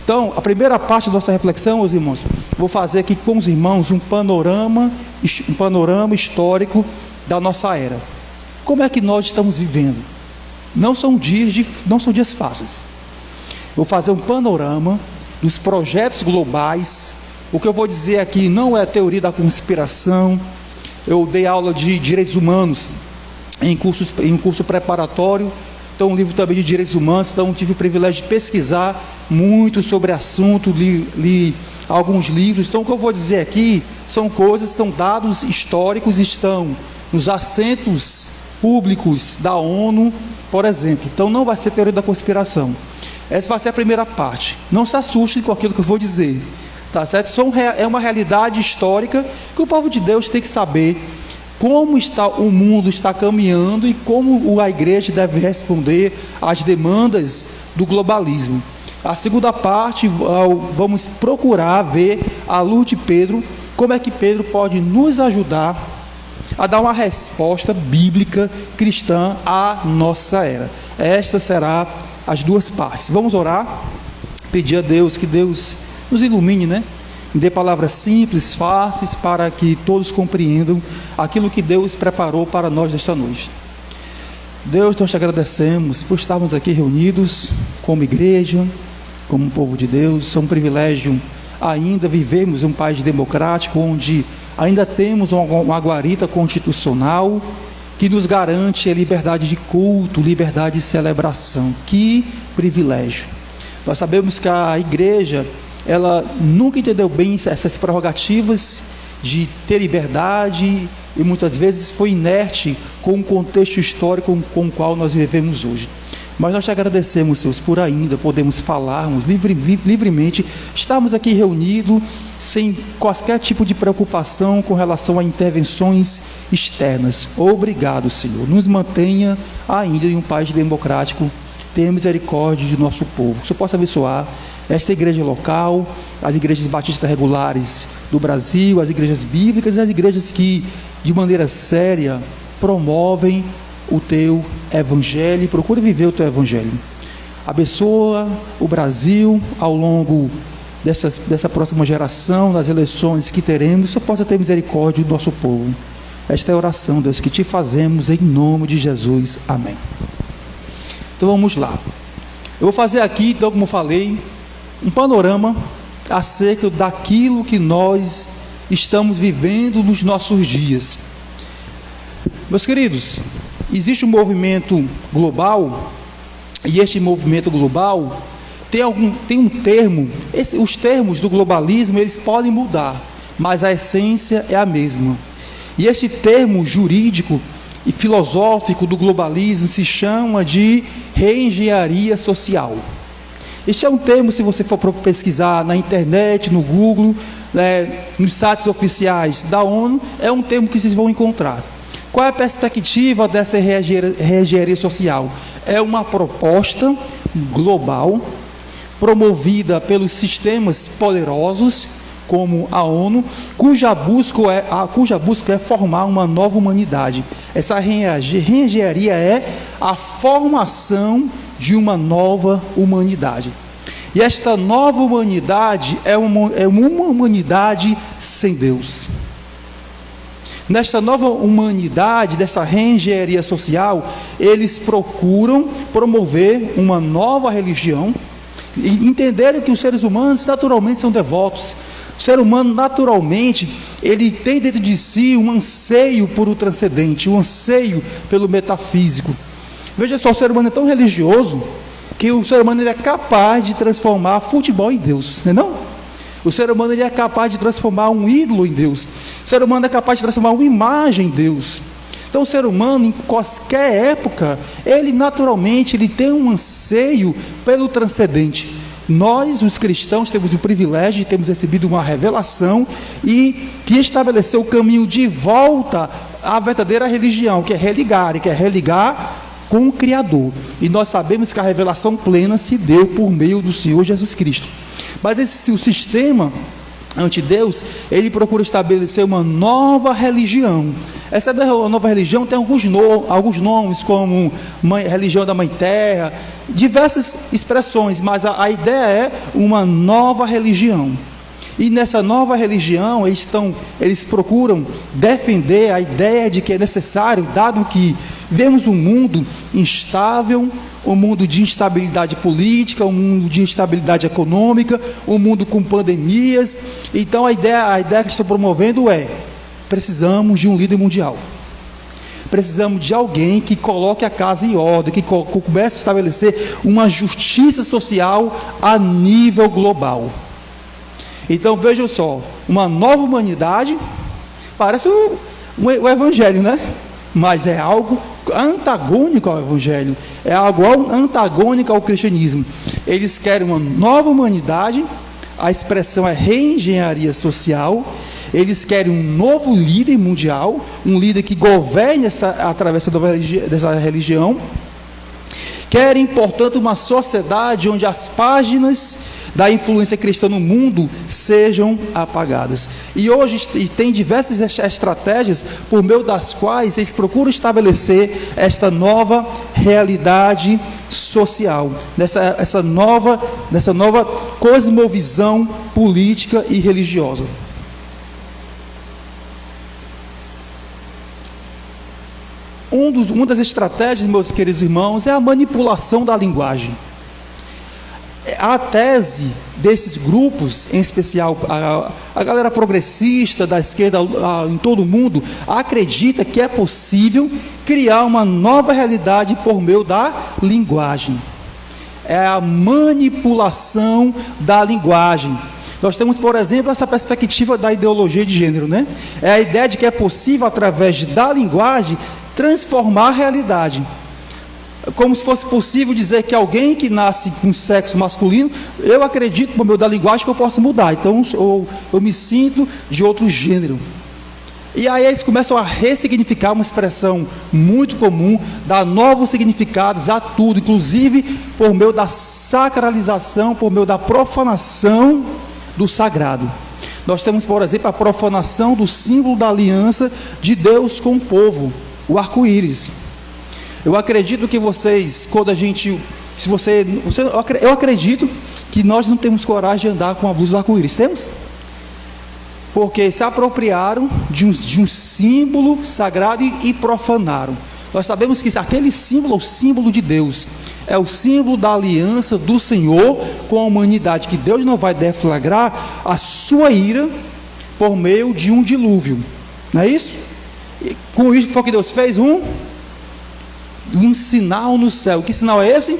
Então, a primeira parte da nossa reflexão, meus irmãos, vou fazer aqui com os irmãos um panorama histórico da nossa era. Como é que nós estamos vivendo? Não são dias fáceis. Vou fazer um panorama dos projetos globais. O que eu vou dizer aqui não é teoria da conspiração. Eu dei aula de direitos humanos em um curso preparatório. Então, um livro também de direitos humanos. Então, tive o privilégio de pesquisar muito sobre o assunto, li alguns livros. Então, o que eu vou dizer aqui são dados históricos, estão nos assentos públicos da ONU, por exemplo. Então, não vai ser teoria da conspiração. Essa vai ser a primeira parte. Não se assustem com aquilo que eu vou dizer, tá certo? É uma realidade histórica que o povo de Deus tem que saber como o mundo está caminhando e como a igreja deve responder às demandas do globalismo. A segunda parte, vamos procurar ver, à luz de Pedro, como é que Pedro pode nos ajudar a dar uma resposta bíblica cristã à nossa era. Esta será as duas partes. Vamos orar, pedir a Deus que Deus nos ilumine, dê palavras simples, fáceis, para que todos compreendam aquilo que Deus preparou para nós nesta noite. Deus, nós te agradecemos por estarmos aqui reunidos como igreja, como povo de Deus. É um privilégio ainda vivermos um país democrático, onde ainda temos uma guarita constitucional que nos garante a liberdade de culto, liberdade de celebração. Que privilégio! Nós sabemos que a igreja, ela nunca entendeu bem essas prerrogativas de ter liberdade e muitas vezes foi inerte com o contexto histórico com o qual nós vivemos hoje. Mas nós te agradecemos, Senhor, por ainda podemos falarmos livremente, estarmos aqui reunidos sem qualquer tipo de preocupação com relação a intervenções externas. Obrigado, Senhor. Nos mantenha ainda em um país democrático. Tenha misericórdia de nosso povo. Que o Senhor possa abençoar esta igreja local, as igrejas batistas regulares do Brasil, as igrejas bíblicas e as igrejas que, de maneira séria, promovem o teu evangelho e procura viver o teu evangelho. Abençoa o Brasil ao longo dessa próxima geração, nas eleições que teremos. Só possa ter misericórdia do nosso povo. Esta é a oração, Deus, que te fazemos em nome de Jesus. Amém. Então vamos lá. Eu vou fazer aqui, então, como eu falei, um panorama acerca daquilo que nós estamos vivendo nos nossos dias. Meus queridos, existe um movimento global, e este movimento global tem um termo. Os termos do globalismo, eles podem mudar, mas a essência é a mesma. E este termo jurídico e filosófico do globalismo se chama de reengenharia social. Este é um termo, se você for pesquisar na internet, no Google, nos sites oficiais da ONU, é um termo que vocês vão encontrar. Qual é a perspectiva dessa reengenharia social? É uma proposta global, promovida pelos sistemas poderosos, como a ONU, cuja busca é formar uma nova humanidade. Essa reengenharia é a formação de uma nova humanidade. E esta nova humanidade é uma humanidade sem Deus. Nesta nova humanidade, dessa reengenharia social, eles procuram promover uma nova religião e entenderem que os seres humanos naturalmente são devotos. O ser humano naturalmente, ele tem dentro de si um anseio por o transcendente, um anseio pelo metafísico. Veja só, o ser humano é tão religioso que o ser humano ele é capaz de transformar futebol em Deus, não é não? O ser humano ele é capaz de transformar um ídolo em Deus. O ser humano é capaz de transformar uma imagem em Deus. Então o ser humano, em qualquer época, ele naturalmente tem um anseio pelo transcendente. Nós, os cristãos, temos o privilégio de termos recebido uma revelação e que estabeleceu o caminho de volta à verdadeira religião, que é religar com o Criador. E nós sabemos que a revelação plena se deu por meio do Senhor Jesus Cristo. Mas o sistema ante Deus, ele procura estabelecer uma nova religião. Essa nova religião tem alguns nomes, como religião da Mãe Terra, diversas expressões, mas a ideia é uma nova religião. E nessa nova religião, eles procuram defender a ideia de que é necessário, dado que vemos um mundo instável, um mundo de instabilidade política, um mundo de instabilidade econômica, um mundo com pandemias. Então a ideia que estou promovendo é: precisamos de um líder mundial. Precisamos de alguém que coloque a casa em ordem, que comece a estabelecer uma justiça social a nível global. Então vejam só, uma nova humanidade, parece o Evangelho, né? Mas é algo antagônico ao Evangelho, é algo antagônico ao cristianismo. Eles querem uma nova humanidade, a expressão é reengenharia social. Eles querem um novo líder mundial, um líder que governe através dessa religião. Querem, portanto, uma sociedade onde as páginas da influência cristã no mundo sejam apagadas. E hoje tem diversas estratégias por meio das quais eles procuram estabelecer esta nova realidade social, nessa nova cosmovisão política e religiosa. Uma das estratégias, meus queridos irmãos, é a manipulação da linguagem. A tese desses grupos, em especial a galera progressista da esquerda em todo o mundo, acredita que é possível criar uma nova realidade por meio da linguagem. É a manipulação da linguagem. Nós temos, por exemplo, essa perspectiva da ideologia de gênero, né? É a ideia de que é possível, através da linguagem, transformar a realidade. Como se fosse possível dizer que alguém que nasce com sexo masculino, eu acredito, por meio da linguagem, que eu posso mudar. Então eu me sinto de outro gênero. E aí eles começam a ressignificar uma expressão muito comum, dar novos significados a tudo, inclusive por meio da sacralização, por meio da profanação do sagrado. Nós temos, por exemplo, a profanação do símbolo da aliança de Deus com o povo, o arco-íris. Eu acredito que vocês, quando a gente, eu acredito que nós não temos coragem de andar com a blusa do arco-íris, temos? Porque se apropriaram de um símbolo sagrado e profanaram. Nós sabemos que aquele símbolo é o símbolo de Deus, é o símbolo da aliança do Senhor com a humanidade, que Deus não vai deflagrar a sua ira por meio de um dilúvio, não é isso? E com isso que foi que Deus fez? Um sinal no céu. Que sinal é esse?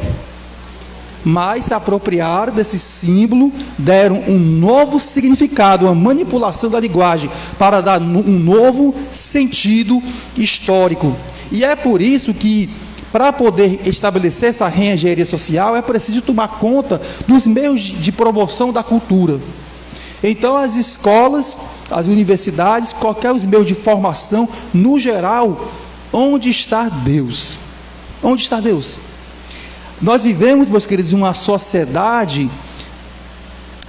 Mas se apropriaram desse símbolo, deram um novo significado, uma manipulação da linguagem para dar um novo sentido histórico. E é por isso que, para poder estabelecer essa reengenharia social, é preciso tomar conta dos meios de promoção da cultura. Então as escolas, as universidades, qualquer os meios de formação, no geral, onde está Deus? Onde está Deus? Nós vivemos, meus queridos, uma sociedade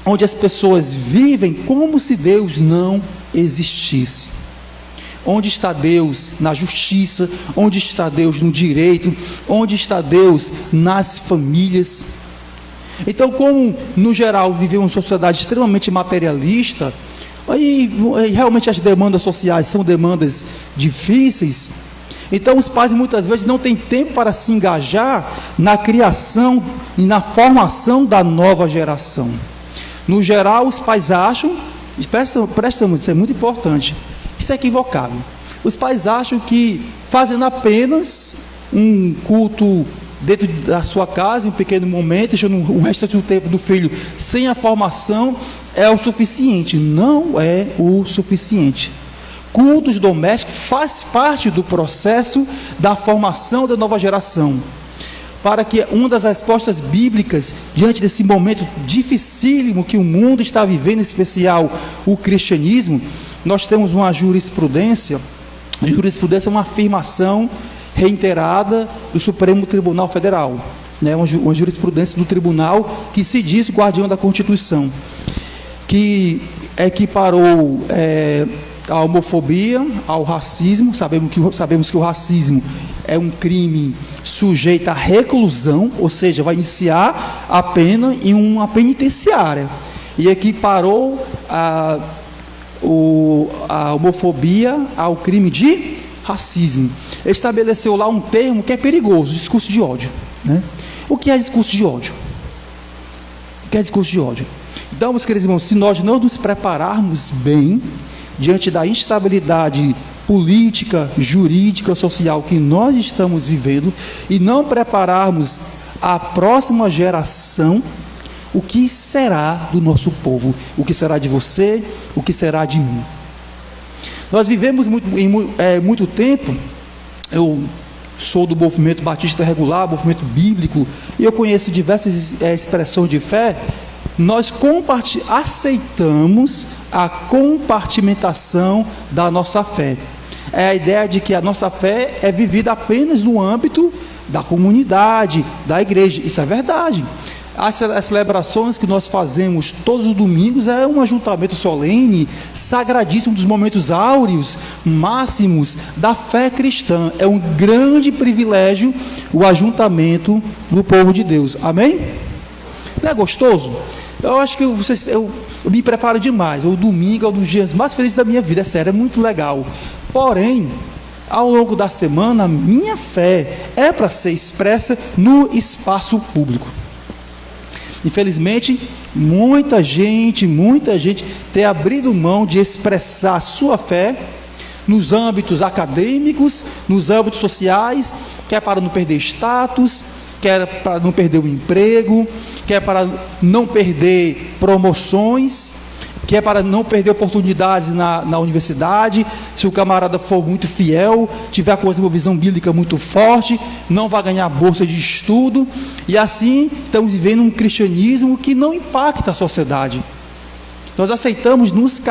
onde as pessoas vivem como se Deus não existisse. Onde está Deus na justiça? Onde está Deus no direito? Onde está Deus nas famílias? Então, como no geral vivemos uma sociedade extremamente materialista, e realmente as demandas sociais são demandas difíceis, então os pais muitas vezes não têm tempo para se engajar na criação e na formação da nova geração. No geral, os pais acham, prestam, isso é muito importante, isso é equivocado. Os pais acham que fazendo apenas um culto dentro da sua casa, em um pequeno momento, deixando o restante do tempo do filho sem a formação, é o suficiente. Não é o suficiente. Cultos domésticos faz parte do processo da formação da nova geração, para que uma das respostas bíblicas diante desse momento dificílimo que o mundo está vivendo, em especial o cristianismo, nós temos uma jurisprudência. A jurisprudência é uma afirmação reiterada do Supremo Tribunal Federal, né? Uma jurisprudência do tribunal que se diz guardião da Constituição, que equiparou à homofobia, ao racismo. Sabemos que o racismo é um crime sujeito à reclusão, ou seja, vai iniciar a pena em uma penitenciária. E aqui parou a homofobia ao crime de racismo. Ele estabeleceu lá um termo que é perigoso: discurso de ódio, né? O que é discurso de ódio? O que é discurso de ódio? Então, meus queridos irmãos, se nós não nos prepararmos bem diante da instabilidade política, jurídica, social que nós estamos vivendo, e não prepararmos a próxima geração, o que será do nosso povo? O que será de você? O que será de mim? Nós vivemos muito tempo. Eu sou do movimento batista regular, movimento bíblico, e eu conheço diversas expressões de fé. Nós aceitamos a compartimentação da nossa fé. É a ideia de que a nossa fé é vivida apenas no âmbito da comunidade, da igreja. Isso é verdade. As celebrações que nós fazemos todos os domingos é um ajuntamento solene, sagradíssimo, dos momentos áureos, máximos da fé cristã. É um grande privilégio o ajuntamento do povo de Deus. Amém? Não é gostoso? Eu acho que eu me preparo demais. O domingo é um dos dias mais felizes da minha vida. É sério, é muito legal. Porém, ao longo da semana, a minha fé é para ser expressa no espaço público. Infelizmente, muita gente tem abrido mão de expressar a sua fé nos âmbitos acadêmicos, nos âmbitos sociais, quer para não perder status, quer para não perder o emprego, quer para não perder promoções, quer para não perder oportunidades na universidade. Se o camarada for muito fiel, tiver uma visão bíblica muito forte, não vai ganhar bolsa de estudo. E assim estamos vivendo um cristianismo que não impacta a sociedade. Nós aceitamos nos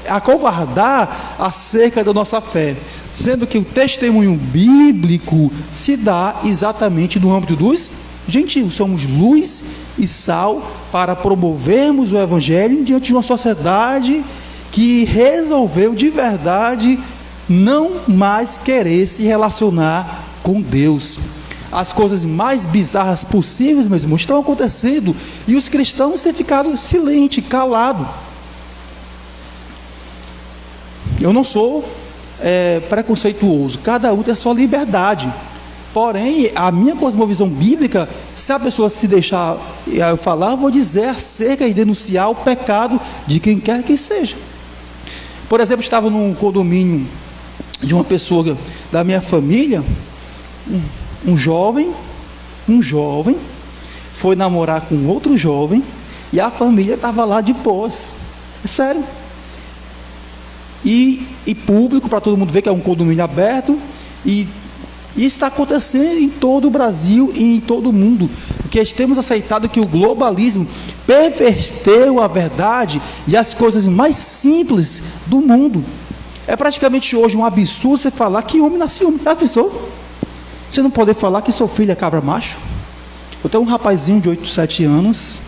acovardar acerca da nossa fé, sendo que o testemunho bíblico se dá exatamente no âmbito dos gentios. Somos luz e sal para promovermos o Evangelho diante de uma sociedade que resolveu de verdade não mais querer se relacionar com Deus. As coisas mais bizarras possíveis, meus irmãos, estão acontecendo, e os cristãos têm ficado silentes, calados. Eu não sou preconceituoso, cada um tem a sua liberdade. Porém, a minha cosmovisão bíblica, se a pessoa se deixar eu falar, eu vou dizer acerca e denunciar o pecado de quem quer que seja. Por exemplo, estava num condomínio de uma pessoa da minha família. Um jovem foi namorar com outro jovem, e a família estava lá de pós. É sério. E público, para todo mundo ver que é um condomínio aberto, e está acontecendo em todo o Brasil e em todo o mundo, porque temos aceitado que o globalismo perverteu a verdade e as coisas mais simples do mundo. É praticamente hoje um absurdo você falar que homem nasce homem. Já pensou? Você não poder falar que seu filho é cabra macho? Eu tenho um rapazinho de 8, 7 anos,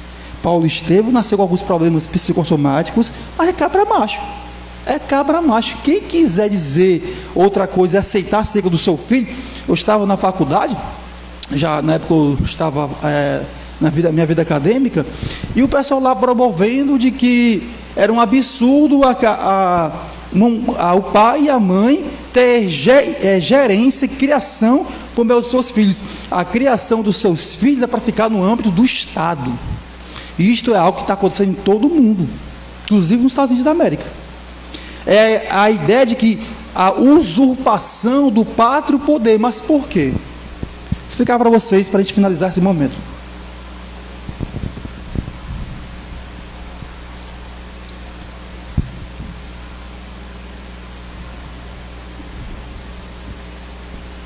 Paulo Estevam, nasceu com alguns problemas psicossomáticos, mas é cabra macho. É cabra macho. Quem quiser dizer outra coisa e aceitar acerca do seu filho. Eu estava na faculdade, já na época eu estava minha vida acadêmica, e o pessoal lá promovendo de que era um absurdo o pai e a mãe ter gerência e criação como é os seus filhos. A criação dos seus filhos é para ficar no âmbito do Estado. E isto é algo que está acontecendo em todo o mundo, inclusive nos Estados Unidos da América. É a ideia de que a usurpação do pátrio poder. Mas por quê? Vou explicar para vocês, para a gente finalizar esse momento.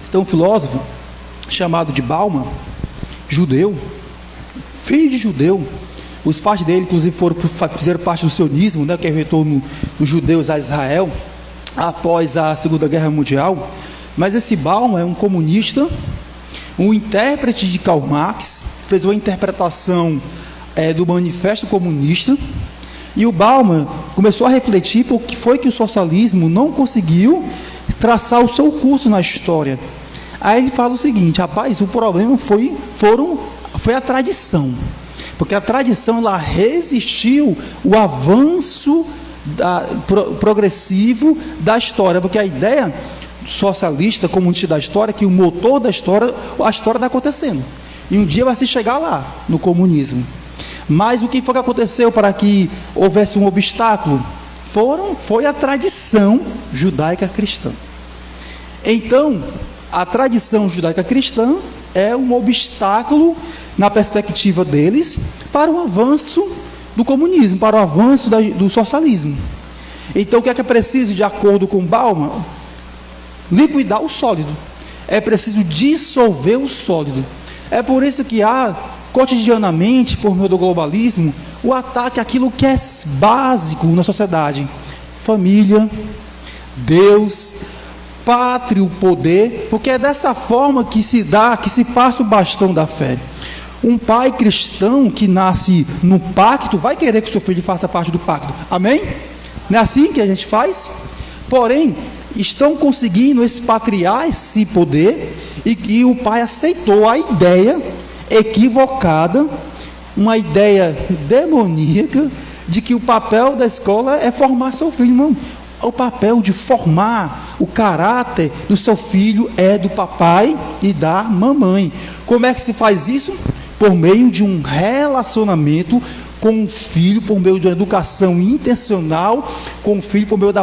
Então, um filósofo chamado de Bauman, judeu, filho de judeu, os pais dele, inclusive, fizeram parte do sionismo, né, que é o retorno dos judeus a Israel após a Segunda Guerra Mundial. Mas esse Bauman é um comunista, um intérprete de Karl Marx, fez uma interpretação do Manifesto Comunista. E o Bauman, começou a refletir por que foi que o socialismo não conseguiu traçar o seu curso na história. Aí ele fala o seguinte: rapaz, o problema foi a tradição, porque a tradição ela resistiu o avanço progressivo da história, porque a ideia socialista, comunista da história, que o motor da história, a história está acontecendo, e um dia vai se chegar lá, no comunismo. Mas o que foi que aconteceu para que houvesse um obstáculo? Foi a tradição judaica cristã. Então, a tradição judaica cristã é um obstáculo, na perspectiva deles, para o avanço do comunismo, para o avanço do socialismo. Então, o que é preciso, de acordo com Bauman? Liquidar o sólido. É preciso dissolver o sólido. É por isso que há, cotidianamente, por meio do globalismo, o ataque àquilo que é básico na sociedade: família, Deus, pátria, o poder, porque é dessa forma que se passa o bastão da fé. Um pai cristão que nasce no pacto vai querer que seu filho faça parte do pacto. Amém? Não é assim que a gente faz? Porém, estão conseguindo expatriar esse poder, e o pai aceitou a ideia equivocada, uma ideia demoníaca, de que o papel da escola é formar seu filho. Não, o papel de formar o caráter do seu filho é do papai e da mamãe. Como é que se faz isso? Por meio de um relacionamento com o filho, por meio de uma educação intencional com o filho, por meio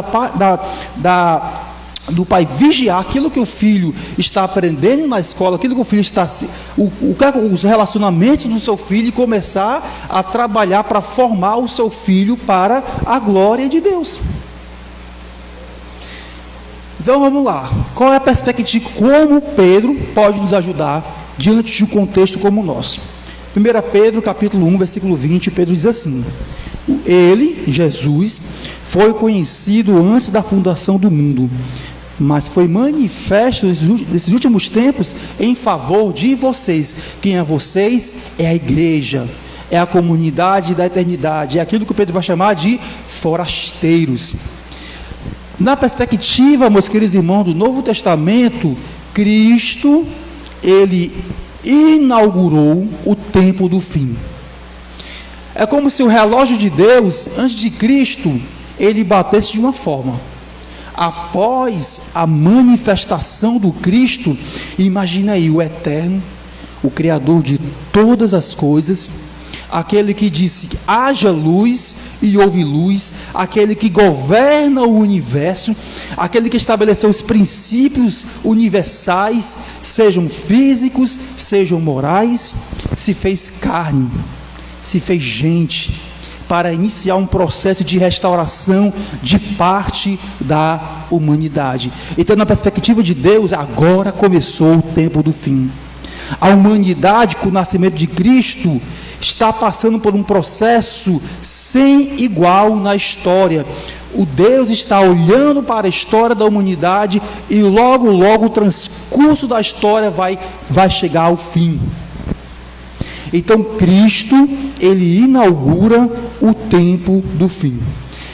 do pai vigiar aquilo que o filho está aprendendo na escola, aquilo que o filho está, os relacionamentos do seu filho, e começar a trabalhar para formar o seu filho para a glória de Deus. Então vamos lá, qual é a perspectiva, como Pedro pode nos ajudar diante de um contexto como o nosso? 1 Pedro capítulo 1, versículo 20, Pedro diz assim: ele, Jesus, foi conhecido antes da fundação do mundo, mas foi manifesto nesses últimos tempos em favor de vocês. Quem é vocês? É a igreja, é a comunidade da eternidade, é aquilo que Pedro vai chamar de forasteiros. Na perspectiva, meus queridos irmãos, do Novo Testamento, Cristo, ele inaugurou o tempo do fim. É como se o relógio de Deus, antes de Cristo, ele batesse de uma forma. Após a manifestação do Cristo, imagina aí o Eterno, o Criador de todas as coisas, aquele que disse: haja luz e houve luz, aquele que governa o universo, aquele que estabeleceu os princípios universais, sejam físicos, sejam morais, se fez carne, se fez gente, para iniciar um processo de restauração de parte da humanidade. Então, na perspectiva de Deus, agora começou o tempo do fim. A humanidade, com o nascimento de Cristo, está passando por um processo sem igual na história. O Deus está olhando para a história da humanidade, e logo o transcurso da história vai chegar ao fim. Então Cristo, ele inaugura o tempo do fim.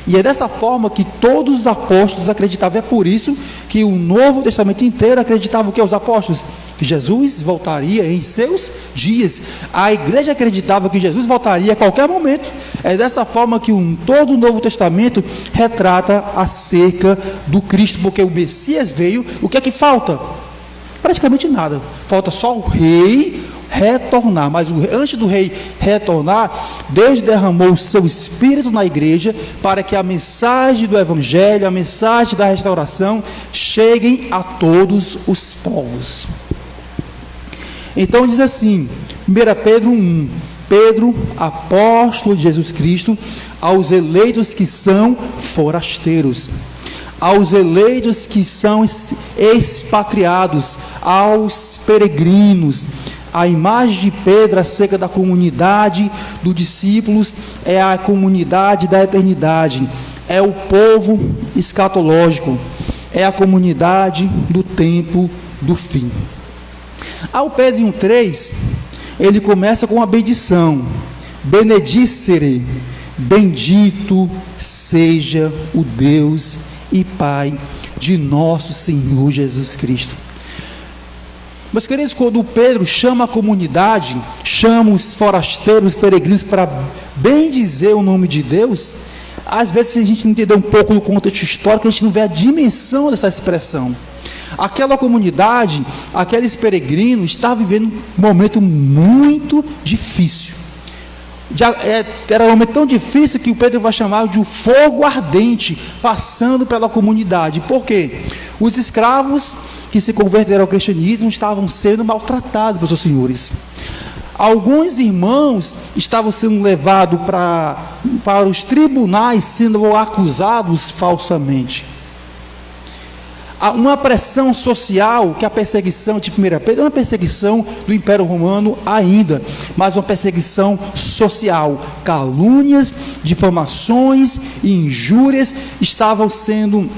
E é dessa forma que todos os apóstolos acreditavam. É por isso que o Novo Testamento inteiro acreditava o que os apóstolos? Que Jesus voltaria em seus dias. A igreja acreditava que Jesus voltaria a qualquer momento. É dessa forma que todo o Novo Testamento retrata acerca do Cristo, porque o Messias veio. O que é que falta? Praticamente nada. Falta só o rei retornar. Mas antes do rei retornar, Deus derramou o seu Espírito na igreja, para que a mensagem do Evangelho, a mensagem da restauração, cheguem a todos os povos. Então diz assim, 1 Pedro 1, Pedro, apóstolo de Jesus Cristo, aos eleitos que são forasteiros, aos eleitos que são expatriados, aos peregrinos. A imagem de Pedro acerca da comunidade dos discípulos é a comunidade da eternidade, é o povo escatológico, é a comunidade do tempo do fim. Ao Pedro 1,3, ele começa com uma bendição: benedicere, bendito seja o Deus e Pai de nosso Senhor Jesus Cristo. Meus queridos, quando Pedro chama a comunidade, chama os forasteiros, os peregrinos para bendizer o nome de Deus, às vezes, se a gente não entender um pouco do contexto histórico, a gente não vê a dimensão dessa expressão. Aquela comunidade, aqueles peregrinos, estavam vivendo um momento muito difícil. Era um momento tão difícil que o Pedro vai chamar de um fogo ardente passando pela comunidade. Por quê? Os escravos que se converteram ao cristianismo estavam sendo maltratados pelos seus senhores. Alguns irmãos estavam sendo levados para os tribunais, sendo acusados falsamente. Uma pressão social, que a perseguição de 1 Pedro é uma perseguição do Império Romano ainda, mas uma perseguição social. Calúnias, difamações e injúrias estavam sendo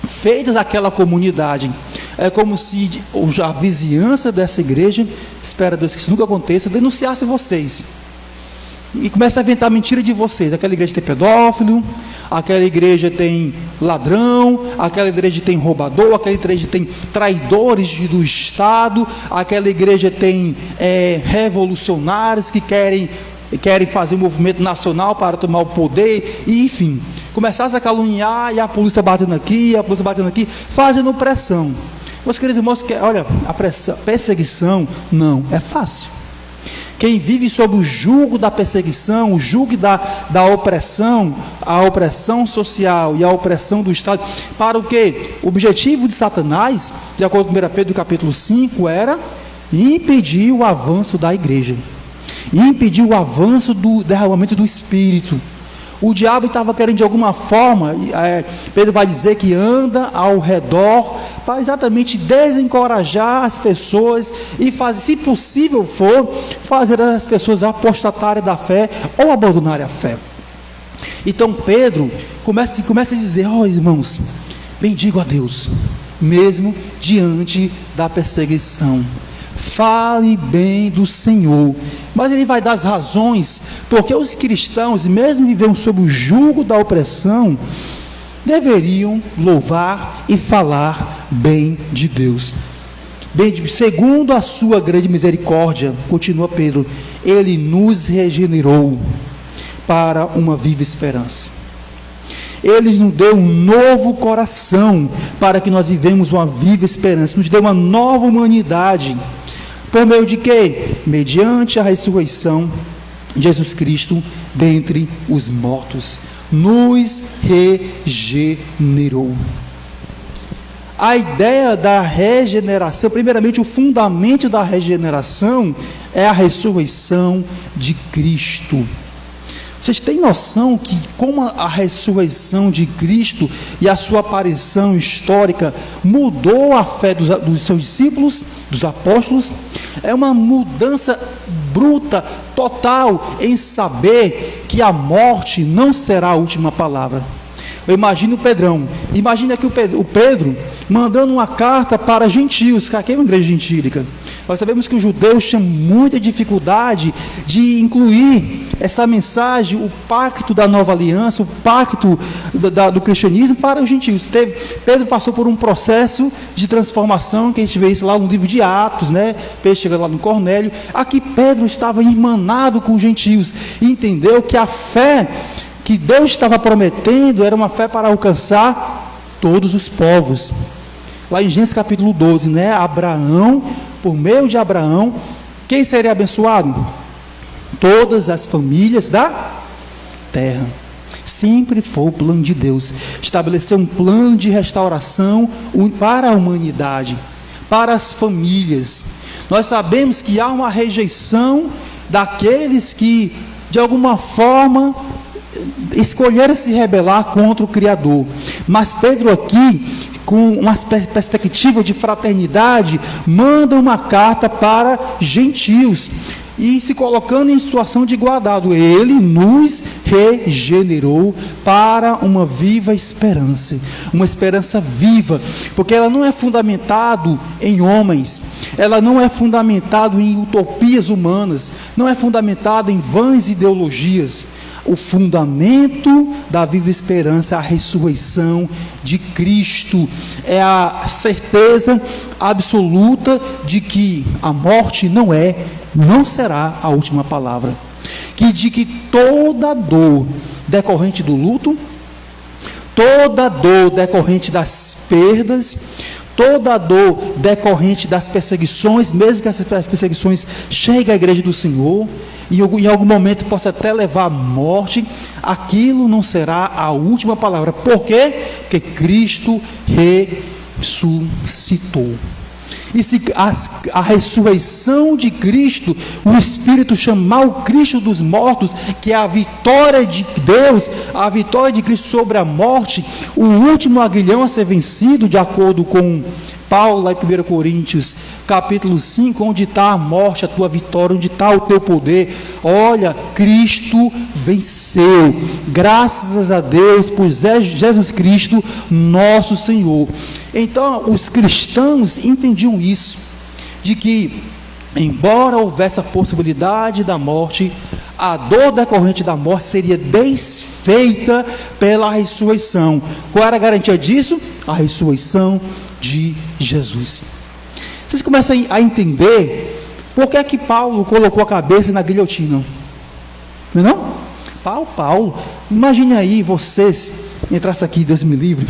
feitas àquela comunidade. É como se a vizinhança dessa igreja, espera Deus que isso nunca aconteça, denunciasse vocês. E começa a inventar mentira de vocês. Aquela igreja tem pedófilo, aquela igreja tem ladrão, aquela igreja tem roubador, aquela igreja tem traidores do Estado, aquela igreja tem revolucionários que querem fazer um movimento nacional para tomar o poder, e enfim, começasse a caluniar, e a polícia batendo aqui, fazendo pressão. Meus queridos irmãos, olha, a perseguição não é fácil. Quem vive sob o jugo da perseguição, o jugo da opressão, a opressão social e a opressão do Estado, para o quê? O objetivo de Satanás, de acordo com 1 Pedro capítulo 5, era impedir o avanço da igreja, impedir o avanço do derramamento do Espírito. O diabo estava querendo de alguma forma, Pedro vai dizer que anda ao redor para exatamente desencorajar as pessoas e fazer, se possível for, fazer as pessoas apostatarem da fé ou abandonarem a fé. Então Pedro começa a dizer: irmãos, bendigo a Deus, mesmo diante da perseguição. Fale bem do Senhor. Mas ele vai dar as razões porque os cristãos, mesmo vivendo sob o jugo da opressão, deveriam louvar e falar bem de Deus. Segundo a sua grande misericórdia, continua Pedro, ele nos regenerou para uma viva esperança. Ele nos deu um novo coração para que nós vivemos uma viva esperança. Nos deu uma nova humanidade. Por meio de quê? Mediante a ressurreição de Jesus Cristo dentre os mortos. Nos regenerou. A ideia da regeneração, primeiramente o fundamento da regeneração é a ressurreição de Cristo. Vocês têm noção que como a ressurreição de Cristo e a sua aparição histórica mudou a fé dos seus discípulos, dos apóstolos? É uma mudança bruta, total, em saber que a morte não será a última palavra. Eu imagino o Pedrão, imagina aqui o Pedro mandando uma carta para gentios, que aqui é uma igreja gentílica. Nós sabemos que os judeus tinham muita dificuldade de incluir essa mensagem, o pacto da nova aliança, o pacto do cristianismo para os gentios. Pedro passou por um processo de transformação, que a gente vê isso lá no livro de Atos, né? Pedro chega lá no Cornélio. Aqui Pedro estava irmanado com os gentios e entendeu que a fé que Deus estava prometendo era uma fé para alcançar todos os povos. Lá em Gênesis capítulo 12, né? Abraão, por meio de Abraão, quem seria abençoado? Todas as famílias da terra. Sempre foi o plano de Deus, estabelecer um plano de restauração para a humanidade, para as famílias. Nós sabemos que há uma rejeição daqueles que, de alguma forma, escolheram se rebelar contra o Criador. Mas Pedro aqui, com uma perspectiva de fraternidade, manda uma carta para gentios. e se colocando em situação de igualdade. Ele nos regenerou para uma viva esperança, uma esperança viva, porque ela não é fundamentada em homens, ela não é fundamentada em utopias humanas, não é fundamentada em vãs ideologias. O fundamento da viva esperança é a ressurreição de Cristo, é a certeza absoluta de que a morte não será a última palavra, de que toda dor decorrente do luto, toda dor decorrente das perdas, toda dor decorrente das perseguições, mesmo que essas perseguições cheguem à igreja do Senhor, e em algum momento possa até levar à morte, aquilo não será a última palavra. Por quê? Porque Cristo ressuscitou. E se a ressurreição de Cristo, o Espírito chamar o Cristo dos mortos, que é a vitória de Deus, a vitória de Cristo sobre a morte, o último aguilhão a ser vencido, de acordo com Paulo, lá em 1 Coríntios, capítulo 5, onde está a morte, a tua vitória, onde está o teu poder. Olha, Cristo venceu, graças a Deus, por Jesus Cristo, nosso Senhor. Então, os cristãos entendiam isso, de que, embora houvesse a possibilidade da morte, a dor decorrente da morte seria desfeita pela ressurreição. Qual era a garantia disso? A ressurreição de Jesus. Vocês começam a entender por que é que Paulo colocou a cabeça na guilhotina, não é não? Paulo, imagine aí vocês entrasse aqui, Deus me livre,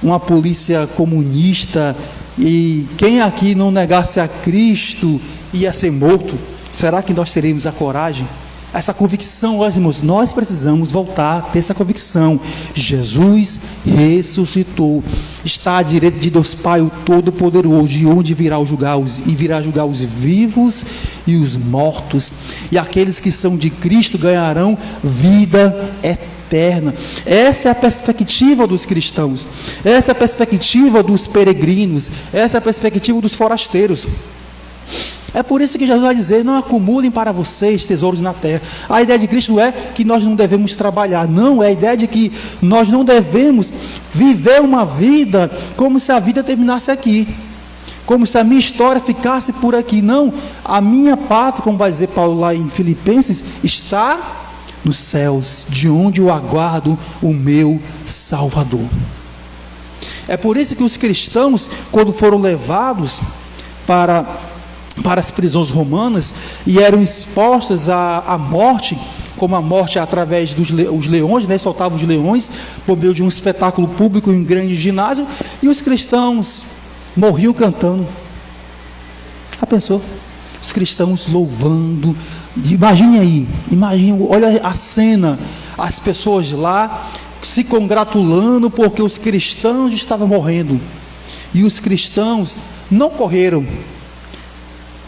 uma polícia comunista, e quem aqui não negasse a Cristo ia ser morto. Será que nós teremos a coragem? Essa convicção, irmãos, nós precisamos voltar a ter essa convicção. Jesus ressuscitou, está à direita de Deus Pai, o Todo-Poderoso, de onde virá julgar os vivos e os mortos, e aqueles que são de Cristo ganharão vida eterna. Essa é a perspectiva dos cristãos, essa é a perspectiva dos peregrinos, essa é a perspectiva dos forasteiros. É por isso que Jesus vai dizer: não acumulem para vocês tesouros na terra. A ideia de Cristo não é que nós não devemos trabalhar, não, é a ideia de que nós não devemos viver uma vida como se a vida terminasse aqui, como se a minha história ficasse por aqui. Não, a minha pátria, como vai dizer Paulo lá em Filipenses, está nos céus, de onde eu aguardo o meu Salvador. É por isso que os cristãos, quando foram levados para as prisões romanas e eram expostas à morte, como a morte através dos leões, soltavam os leões por meio de um espetáculo público em um grande ginásio, e os cristãos morriam cantando. Já pensou? Os cristãos louvando. Imagine, olha a cena, as pessoas lá se congratulando porque os cristãos estavam morrendo, e os cristãos não correram.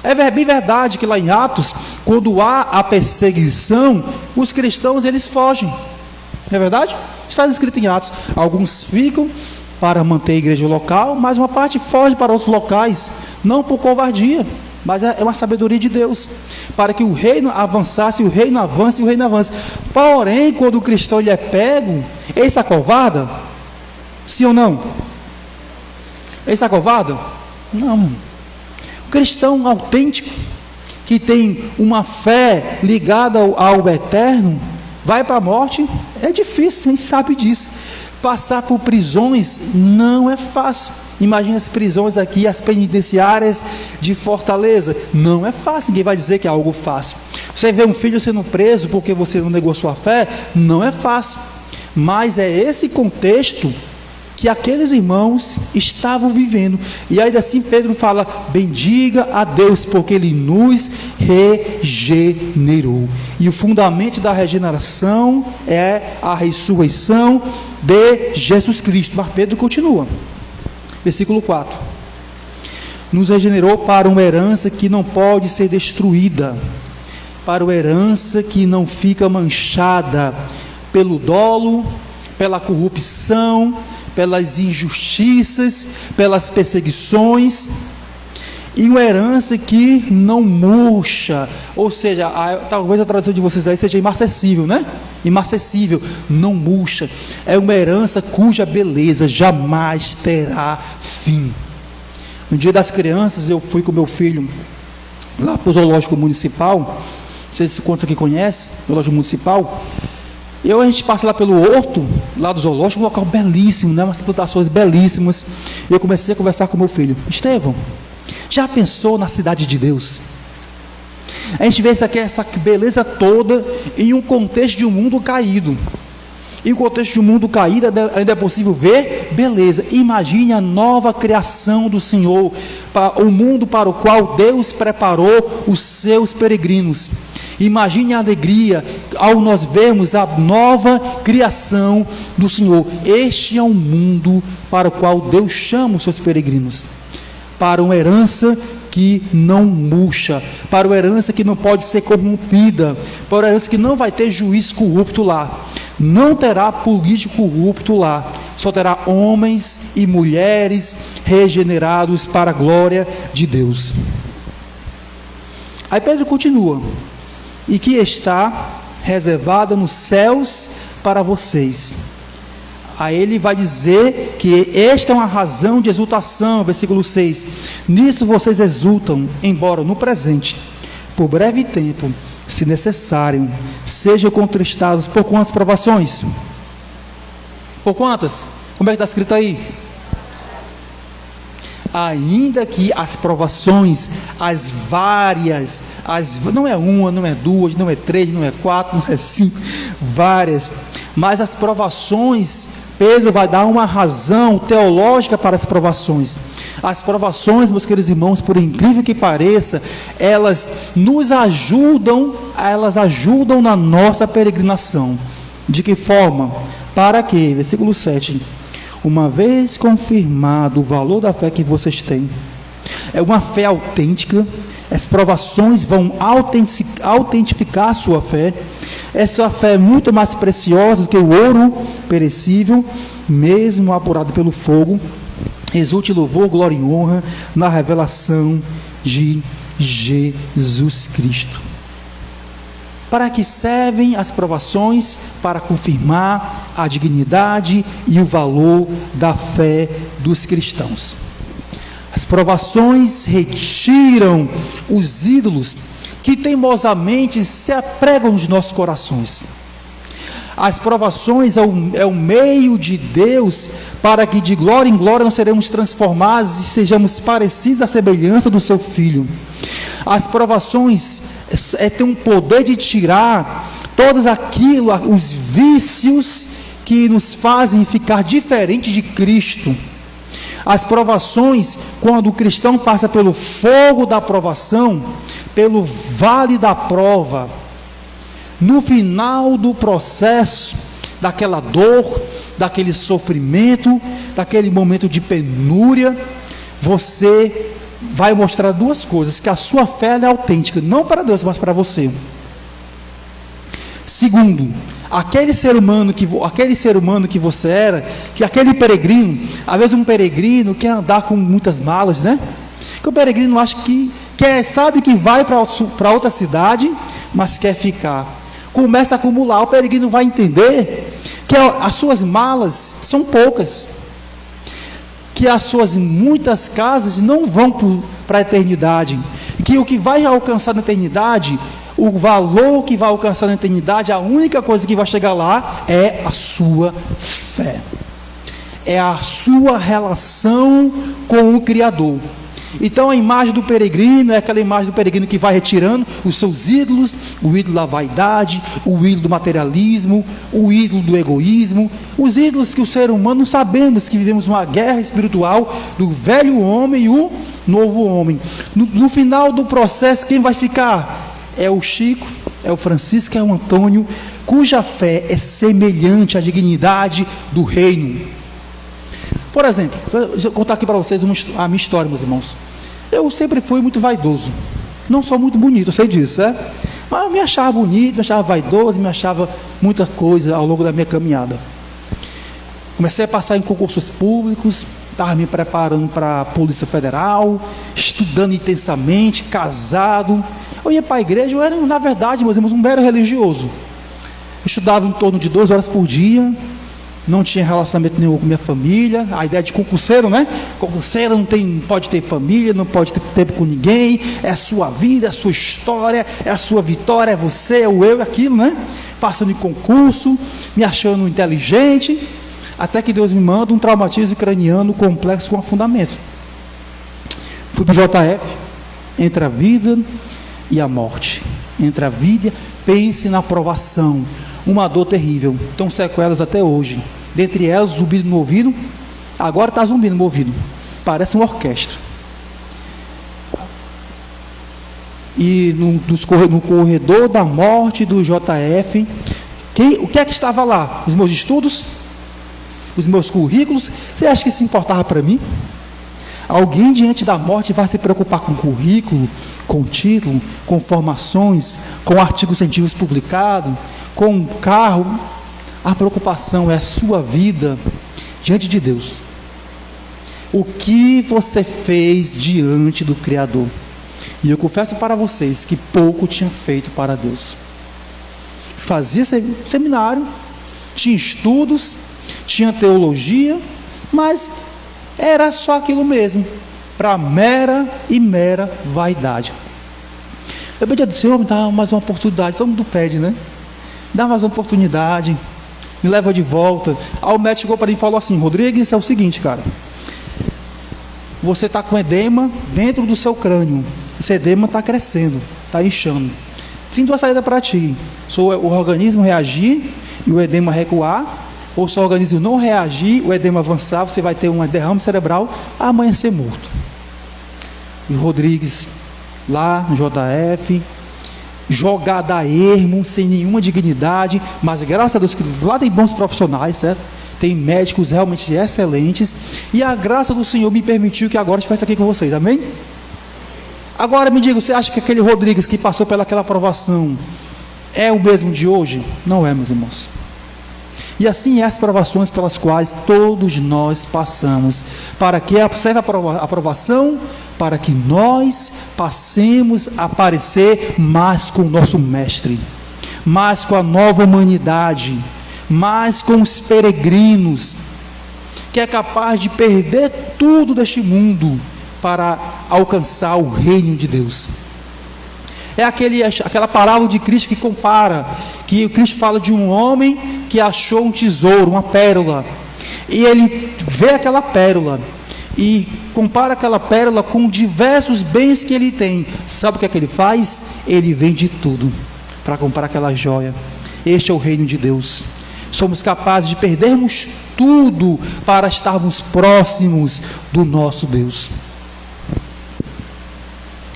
É bem verdade que lá em Atos, quando há a perseguição, os cristãos eles fogem, não é verdade? Está escrito em Atos, alguns ficam para manter a igreja local, mas uma parte foge para outros locais, não por covardia, mas é uma sabedoria de Deus, para que o reino avançasse, o reino avance, Porém, quando o cristão ele é pego, ele se acovarda? Sim ou não? Ele se acovarda? Não. O cristão autêntico, que tem uma fé ligada ao eterno, vai para a morte, é difícil, a gente sabe disso. Passar por prisões não é fácil. Imagina as prisões aqui, as penitenciárias de Fortaleza, não é fácil. Ninguém vai dizer que é algo fácil. Você vê um filho sendo preso porque você não negou sua fé, não é fácil. Mas é esse contexto que aqueles irmãos estavam vivendo. E ainda assim Pedro fala: bendiga a Deus, porque Ele nos regenerou. E o fundamento da regeneração é a ressurreição de Jesus Cristo. Mas Pedro continua, versículo 4: nos regenerou para uma herança que não pode ser destruída, para uma herança que não fica manchada pelo dolo, pela corrupção, pelas injustiças, pelas perseguições, e uma herança que não murcha, ou seja, talvez a tradução de vocês aí seja imacessível, né? Imacessível, não murcha, é uma herança cuja beleza jamais terá fim. No Dia das Crianças, eu fui com meu filho lá para o Zoológico Municipal, não sei se quantos aqui conhecem, Zoológico Municipal, e a gente passa lá pelo horto, lá do zoológico, um local belíssimo, né? Umas plantações belíssimas, e eu comecei a conversar com meu filho: Estevão, já pensou na cidade de Deus? A gente vê essa beleza toda em um contexto de um mundo caído. Em um contexto de um mundo caído ainda é possível ver beleza. Imagine a nova criação do Senhor, o mundo para o qual Deus preparou os seus peregrinos. Imagine a alegria ao nós vermos a nova criação do Senhor. Este é um mundo para o qual Deus chama os seus peregrinos, para uma herança que não murcha, para uma herança que não pode ser corrompida, para uma herança que não vai ter juiz corrupto lá, não terá político corrupto lá, só terá homens e mulheres regenerados para a glória de Deus. Aí Pedro continua: e que está reservada nos céus para vocês. Aí ele vai dizer que esta é uma razão de exultação, versículo 6. Nisso vocês exultam, embora no presente, por breve tempo, se necessário, sejam contristados por quantas provações? Por quantas? Como é que está escrito aí? Ainda que as provações, as várias, não é uma, não é duas, não é três, não é quatro, não é cinco, várias, mas as provações, Pedro vai dar uma razão teológica para as provações. As provações, meus queridos irmãos, por incrível que pareça, elas nos ajudam, na nossa peregrinação. De que forma? Para que, versículo 7, uma vez confirmado o valor da fé que vocês têm, é uma fé autêntica, as provações vão autentificar a sua fé. Essa fé é muito mais preciosa do que o ouro perecível, mesmo apurado pelo fogo. Exulte louvor, glória e honra na revelação de Jesus Cristo. Para que servem as provações? Para confirmar a dignidade e o valor da fé dos cristãos. As provações retiram os ídolos que teimosamente se apregam nos nossos corações. As provações é o meio de Deus para que de glória em glória nós seremos transformados e sejamos parecidos à semelhança do seu Filho. As provações têm um poder de tirar todos os vícios que nos fazem ficar diferente de Cristo. As provações, quando o cristão passa pelo fogo da provação, pelo vale da prova, no final do processo, daquela dor, daquele sofrimento, daquele momento de penúria, você vai mostrar duas coisas: que a sua fé é autêntica, não para Deus, mas para você. Segundo, aquele ser humano que você era, que aquele peregrino, às vezes um peregrino quer andar com muitas malas, né? Que o peregrino acha sabe que vai para outra cidade, mas quer ficar. Começa a acumular, o peregrino vai entender que as suas malas são poucas, que as suas muitas casas não vão para a eternidade, que o que vai alcançar na eternidade, o valor que vai alcançar na eternidade, a única coisa que vai chegar lá é a sua fé, é a sua relação com o Criador. Então a imagem do peregrino é aquela imagem do peregrino que vai retirando os seus ídolos, o ídolo da vaidade, o ídolo do materialismo, o ídolo do egoísmo, os ídolos que o ser humano, sabemos que vivemos uma guerra espiritual do velho homem e o novo homem. No final do processo, quem vai ficar? É o Chico, é o Francisco, é o Antônio, cuja fé é semelhante à dignidade do reino. Por exemplo, vou contar aqui para vocês a minha história, meus irmãos. Eu sempre fui muito vaidoso. Não sou muito bonito, eu sei disso, mas eu me achava bonito, me achava vaidoso, me achava muita coisa ao longo da minha caminhada. Comecei a passar em concursos públicos, estava me preparando para a Polícia Federal, estudando intensamente, casado. Eu ia para a igreja, eu era, na verdade, meus irmãos, um mero religioso. Eu estudava em torno de 2 horas por dia, não tinha relacionamento nenhum com minha família. A ideia de concurseiro, né? Concurseiro não pode ter família, não pode ter tempo com ninguém. É a sua vida, é a sua história, é a sua vitória, é você, é o eu, é aquilo, né? Passando em concurso, me achando inteligente, até que Deus me manda um traumatismo craniano complexo com afundamento. Fui para o JF, entre a vida e a morte. Entre a vida, pense na provação. Uma dor terrível. Então sequelas até hoje. Dentre elas, zumbido no ouvido. Agora está zumbindo no meu ouvido. Parece uma orquestra. E no corredor da morte do JF, o que é que estava lá? Os meus estudos? Os meus currículos? Você acha que isso importava para mim? Alguém diante da morte vai se preocupar com currículo, com título, com formações, com artigos científicos publicados, com um carro? A preocupação é a sua vida diante de Deus. O que você fez diante do Criador? E eu confesso para vocês que pouco tinha feito para Deus. Fazia seminário, tinha estudos, tinha teologia, mas era só aquilo mesmo, para mera vaidade. Eu pedi ao Senhor, me dá mais uma oportunidade. Todo mundo pede, né? Dá mais uma oportunidade, me leva de volta. Aí o médico chegou para mim e falou assim: Rodrigues, é o seguinte, cara, você está com edema dentro do seu crânio. Esse edema está crescendo, está inchando. Tem 2 saídas para ti: o organismo reagir e o edema recuar, ou se o organismo não reagir, o edema avançar, você vai ter um derrame cerebral, amanhecer morto. E o Rodrigues, lá no JF, jogado a ermo, sem nenhuma dignidade, mas graças a Deus que lá tem bons profissionais, certo? Tem médicos realmente excelentes, e a graça do Senhor me permitiu que agora estivesse aqui com vocês, amém? Agora me diga, você acha que aquele Rodrigues que passou pelaquela provação é o mesmo de hoje? Não é, meus irmãos. E assim é as provações pelas quais todos nós passamos. Para que serve a provação? Para que nós passemos a parecer mais com o nosso Mestre, mais com a nova humanidade, mais com os peregrinos, que é capaz de perder tudo deste mundo para alcançar o reino de Deus. É aquela parábola de Cristo que compara, que o Cristo fala de um homem que achou um tesouro, uma pérola, e ele vê aquela pérola e compara aquela pérola com diversos bens que ele tem. Sabe o que é que ele faz? Ele vende tudo para comprar aquela joia. Este é o reino de Deus. Somos capazes de perdermos tudo para estarmos próximos do nosso Deus.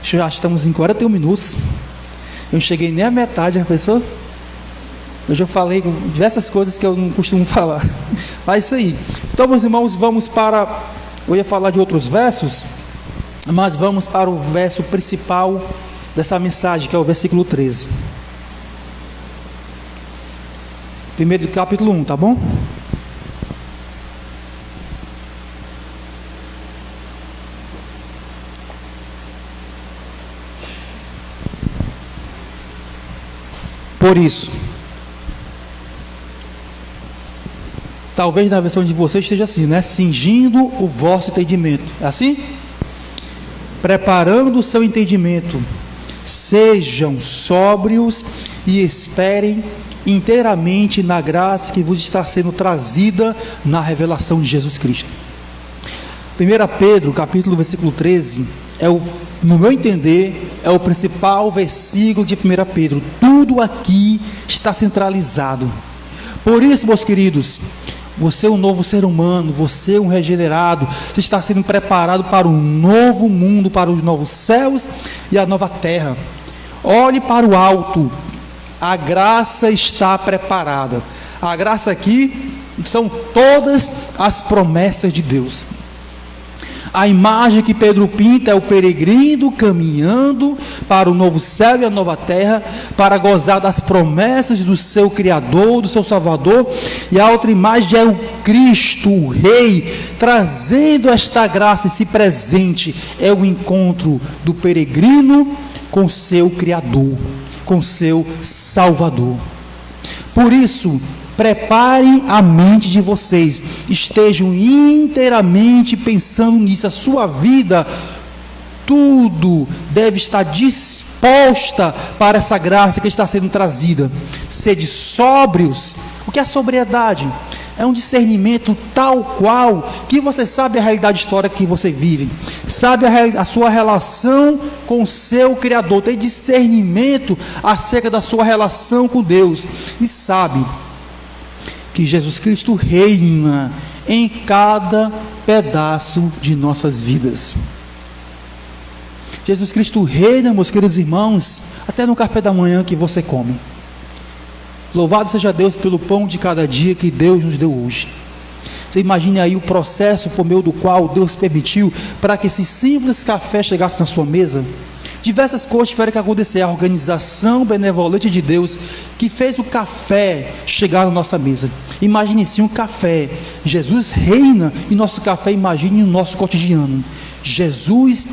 Já estamos em 41 minutos. Eu cheguei nem à metade, já pensou? Eu já falei diversas coisas que eu não costumo falar. Mas isso aí. Então, meus irmãos, vamos para... Eu ia falar de outros versos, mas vamos para o verso principal dessa mensagem, que é o versículo 13. Primeiro do capítulo 1, tá bom? Por isso, talvez na versão de vocês esteja assim, né? Cingindo o vosso entendimento. É assim? Preparando o seu entendimento. Sejam sóbrios e esperem inteiramente na graça que vos está sendo trazida na revelação de Jesus Cristo. 1 Pedro, capítulo versículo 13, no meu entender, é o principal versículo de 1 Pedro. Tudo aqui está centralizado. Por isso, meus queridos, você é um novo ser humano, você é um regenerado, você está sendo preparado para um novo mundo, para os novos céus e a nova terra. Olhe para o alto, a graça está preparada. A graça aqui são todas as promessas de Deus. A imagem que Pedro pinta é o peregrino caminhando para o novo céu e a nova terra, para gozar das promessas do seu Criador, do seu Salvador. E a outra imagem é o Cristo, o Rei, trazendo esta graça, esse presente. É o encontro do peregrino com seu Criador, com seu Salvador. Por isso, preparem a mente de vocês, estejam inteiramente pensando nisso. A sua vida, tudo deve estar disposta para essa graça que está sendo trazida. Sede sóbrios. O que é sobriedade? É um discernimento tal qual que você sabe a realidade histórica que você vive, sabe a sua relação com o seu Criador, tem discernimento acerca da sua relação com Deus e sabe que Jesus Cristo reina em cada pedaço de nossas vidas. Jesus Cristo reina, meus queridos irmãos, até no café da manhã que você come. Louvado seja Deus pelo pão de cada dia que Deus nos deu hoje. Você imagine aí o processo por meio do qual Deus permitiu para que esse simples café chegasse na sua mesa. Diversas coisas tiveram que acontecer. A organização benevolente de Deus que fez o café chegar na nossa mesa. Imagine sim um café. Jesus reina e nosso café, imagine o nosso cotidiano. Jesus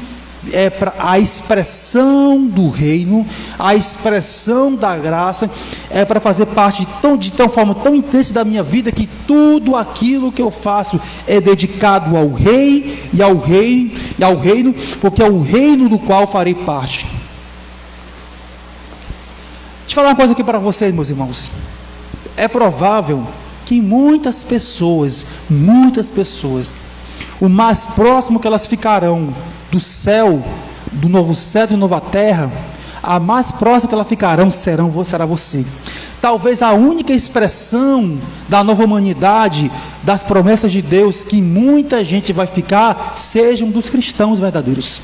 é para a expressão do reino, a expressão da graça, é para fazer parte de tão forma tão intensa da minha vida que tudo aquilo que eu faço é dedicado ao Rei e ao reino, porque é o reino do qual farei parte. Deixa eu falar uma coisa aqui para vocês, meus irmãos. É provável que muitas pessoas, o mais próximo que elas ficarão do céu, do novo céu e nova terra, a mais próxima que elas ficarão será você. Talvez a única expressão da nova humanidade, das promessas de Deus, que muita gente vai ficar, sejam dos cristãos verdadeiros.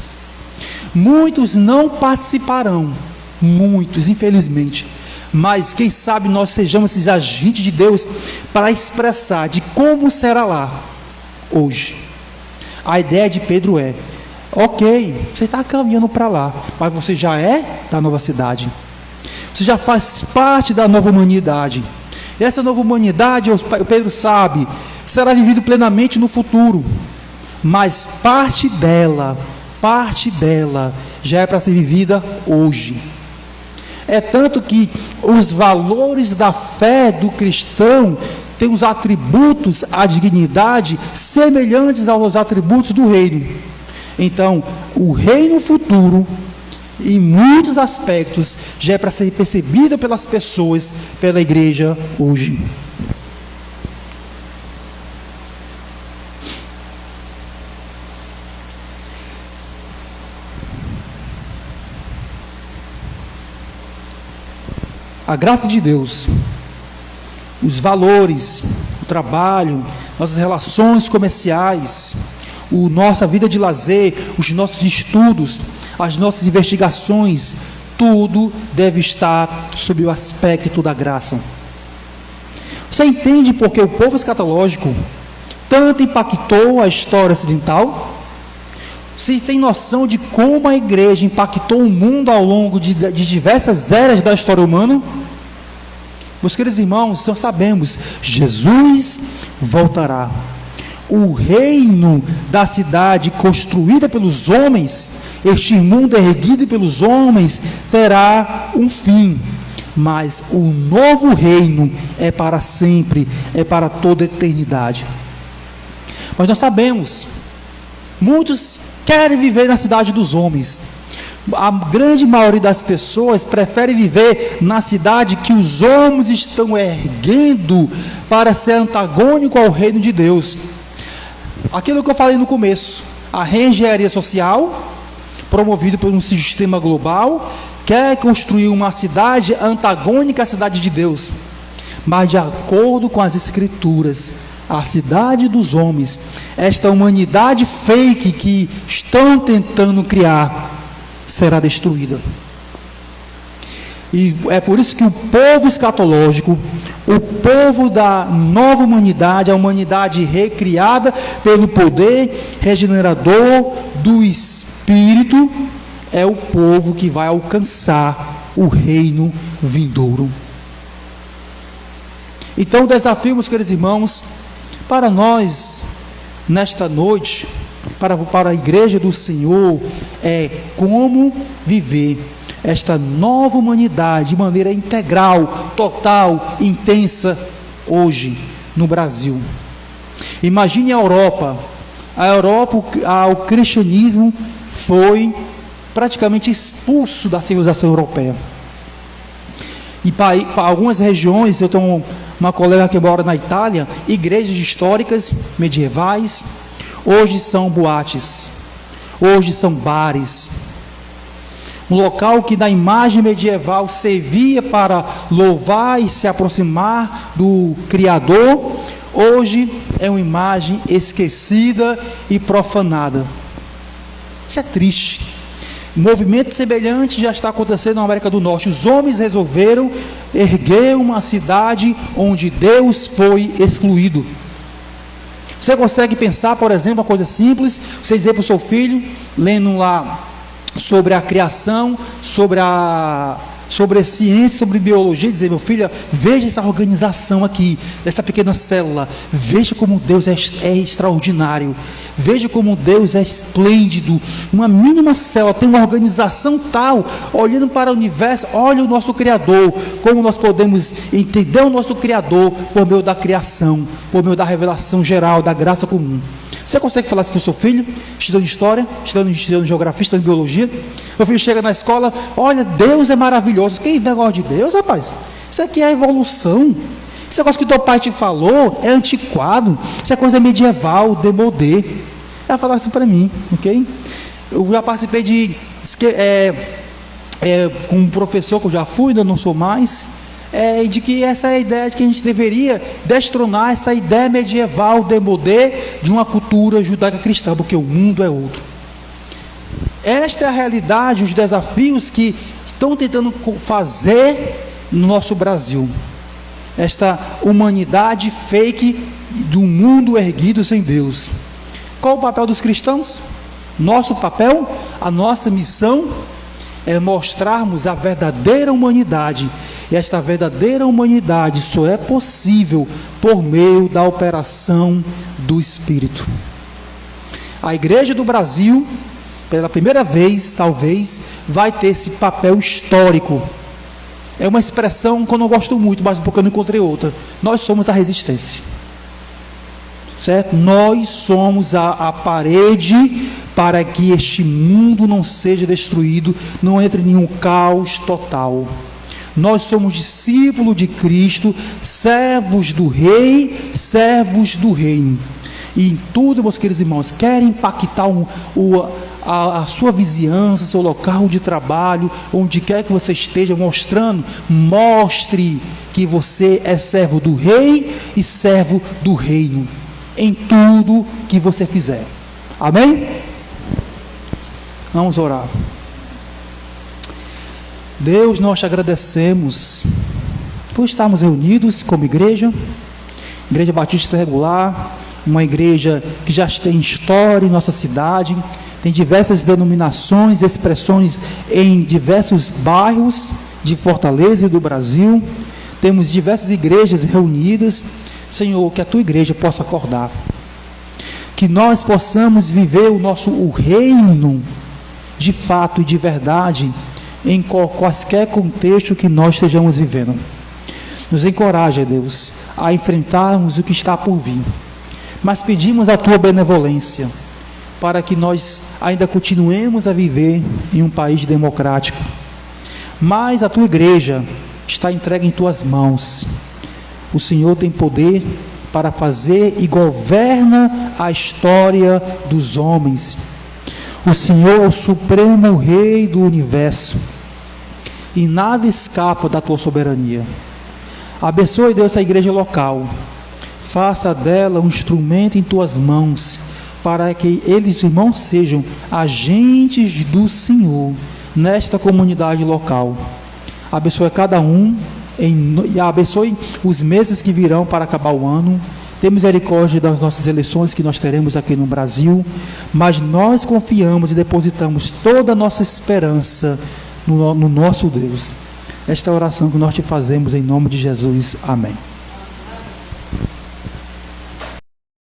Muitos não participarão, muitos, infelizmente. Mas quem sabe nós sejamos esses agentes de Deus para expressar de como será lá hoje. A ideia de Pedro é: ok, você está caminhando para lá, mas você já é da nova cidade. Você já faz parte da nova humanidade. E essa nova humanidade, o Pedro sabe, será vivido plenamente no futuro. Mas parte dela já é para ser vivida hoje. É tanto que os valores da fé do cristão têm os atributos, a dignidade, semelhantes aos atributos do reino. Então, o reino futuro, em muitos aspectos, já é para ser percebido pelas pessoas, pela igreja hoje. A graça de Deus, os valores, o trabalho, nossas relações comerciais, nossa vida de lazer, os nossos estudos, as nossas investigações, tudo deve estar sob o aspecto da graça. Você entende por que o povo escatológico tanto impactou a história ocidental? Você tem noção de como a igreja impactou o mundo ao longo de diversas eras da história humana? Meus queridos irmãos, nós sabemos, Jesus voltará. O reino da cidade construída pelos homens, este mundo erguido pelos homens, terá um fim. Mas o novo reino é para sempre, é para toda a eternidade. Mas nós sabemos, muitos querem viver na cidade dos homens. A grande maioria das pessoas prefere viver na cidade que os homens estão erguendo para ser antagônico ao reino de Deus. Aquilo que eu falei no começo, a reengenharia social, promovido por um sistema global, quer construir uma cidade antagônica à cidade de Deus. Mas de acordo com as Escrituras, a cidade dos homens, esta humanidade fake que estão tentando criar, será destruída. E é por isso que o povo escatológico, o povo da nova humanidade, a humanidade recriada pelo poder regenerador do Espírito, é o povo que vai alcançar o reino vindouro. Então, o desafio, meus queridos irmãos, para nós, nesta noite, para a igreja do Senhor, é como viver esta nova humanidade de maneira integral, total, intensa, hoje, no Brasil. Imagine a Europa. O cristianismo foi praticamente expulso da civilização europeia. E para algumas regiões, eu tenho uma colega que mora na Itália, igrejas históricas, medievais, hoje são boates, hoje são bares. Um local que na imagem medieval servia para louvar e se aproximar do Criador, hoje é uma imagem esquecida e profanada. Isso é triste. Um movimento semelhante já está acontecendo na América do Norte. Os homens resolveram erguer uma cidade onde Deus foi excluído. Você consegue pensar, por exemplo, uma coisa simples, você dizer para o seu filho, lendo lá sobre a criação, sobre a ciência, sobre biologia, dizer: meu filho, veja essa organização aqui, dessa pequena célula, veja como Deus é extraordinário, veja como Deus é esplêndido. Uma mínima célula tem uma organização tal, olhando para o universo. Olha o nosso Criador, como nós podemos entender o nosso Criador por meio da criação, por meio da revelação geral, da graça comum. Você consegue falar isso para o seu filho, estudando história, estudando geografia, estudando biologia? Meu filho chega na escola: olha, Deus é maravilhoso. Que negócio de Deus, rapaz? Isso aqui é a evolução. Esse negócio que teu pai te falou é antiquado. Isso é coisa medieval, demodê. Ela falava isso para mim, ok? Eu já participei com um professor que eu já fui, ainda não sou mais, de que essa é a ideia de que a gente deveria destronar essa ideia medieval, demodê, de uma cultura judaica cristã, porque o mundo é outro. Esta é a realidade, os desafios que estão tentando fazer no nosso Brasil. Esta humanidade fake do mundo erguido sem Deus. Qual o papel dos cristãos? Nosso papel, a nossa missão é mostrarmos a verdadeira humanidade. E esta verdadeira humanidade só é possível por meio da operação do Espírito. A Igreja do Brasil, pela primeira vez, talvez, vai ter esse papel histórico. É uma expressão que eu não gosto muito, mas porque eu não encontrei outra. Nós somos a resistência. Certo? Nós somos a parede para que este mundo não seja destruído, não entre em nenhum caos total. Nós somos discípulos de Cristo, servos do Rei, servos do Reino. E em tudo, meus queridos irmãos, quer impactar a sua vizinhança, seu local de trabalho, onde quer que você esteja, mostre que você é servo do Rei e servo do Reino, em tudo que você fizer. Amém? Vamos orar. Deus, nós te agradecemos por estarmos reunidos como igreja Batista Regular, uma igreja que já tem história em nossa cidade, tem diversas denominações, expressões em diversos bairros de Fortaleza e do Brasil. Temos diversas igrejas reunidas. Senhor, que a tua igreja possa acordar, que nós possamos viver o reino de fato e de verdade em qualquer contexto que nós estejamos vivendo. Nos encoraja, Deus, a enfrentarmos o que está por vir, mas pedimos a tua benevolência para que nós ainda continuemos a viver em um país democrático. Mas a tua igreja está entregue em tuas mãos. O Senhor tem poder para fazer e governa a história dos homens. O Senhor é o supremo Rei do universo e nada escapa da tua soberania. Abençoe, Deus, a igreja local. Faça dela um instrumento em tuas mãos, para que eles, irmãos, sejam agentes do Senhor nesta comunidade local. abençoe cada um, e abençoe os meses que virão para acabar o ano. Tem misericórdia das nossas eleições que nós teremos aqui no Brasil, mas nós confiamos e depositamos toda a nossa esperança no nosso Deus. Esta é a oração que nós te fazemos em nome de Jesus. Amém.